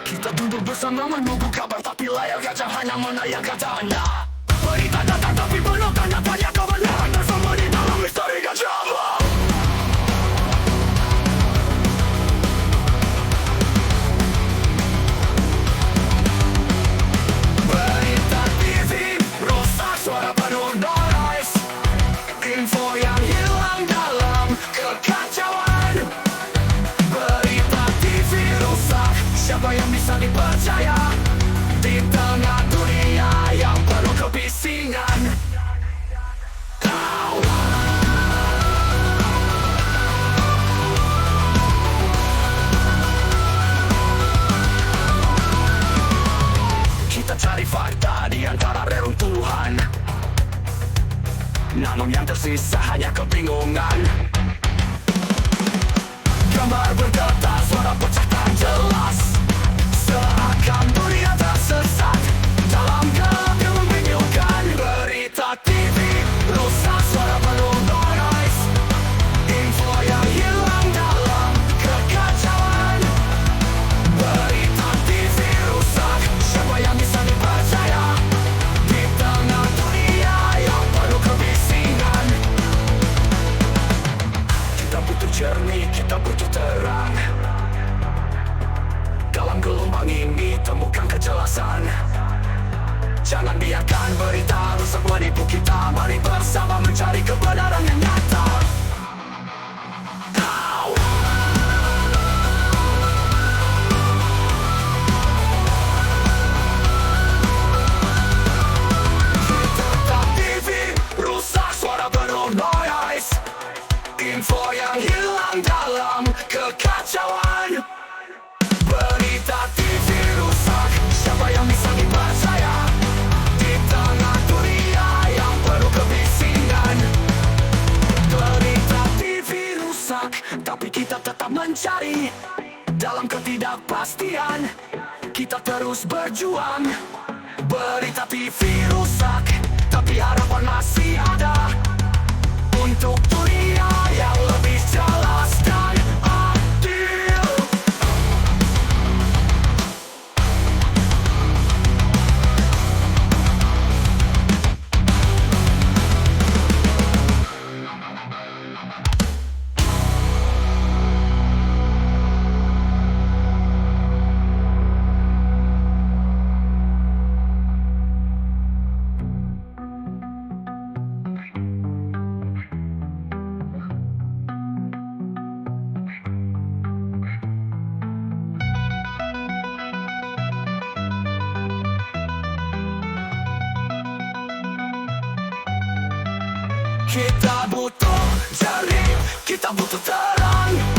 Kita duduk bersama menunggu kabar, tapi layar kaca hanya menayangkan katanya. Berita datang tapi belum tanda tanya kebenaran bersama di dalam misteri gajah. Berita TV rusak, suara penuh noise, info yang hilang dalam kekacauan. Berita TV rusak, siapa yang bisa dipercaya di tengah dunia yang penuh kebisingan? Kita cari fakta di antara reruntuhan, namun yang tersisa hanya kebingungan. Gambar bergetar, suara pecah tak jelas, seakan dunia tersesat dalam gelap yang membingungkan. Berita TV rusak, suara penuh noise, info yang hilang dalam kekacauan. Berita TV rusak, siapa yang bisa dipercaya di tengah dunia yang penuh kebisingan? Kita butuh jernih, kita butuh terang. Dalam gelombang ini temukan kejelasan. Jangan biarkan berita rusak menipu kita. Mari bersama mencari kebenaran yang nyata. Kita TV rusak, suara penuh noise, info yang hilang dalam kekacauan. Berita TV rusak, siapa yang bisa dipercaya di tengah dunia yang penuh kebisingan? Berita TV rusak, tapi kita tetap mencari. Dalam ketidakpastian, kita terus berjuang. Berita TV rusak, tapi harapan masih ada untuk dunia yang lebih jelas dan adil. Kita butuh jernih, kita butuh terang.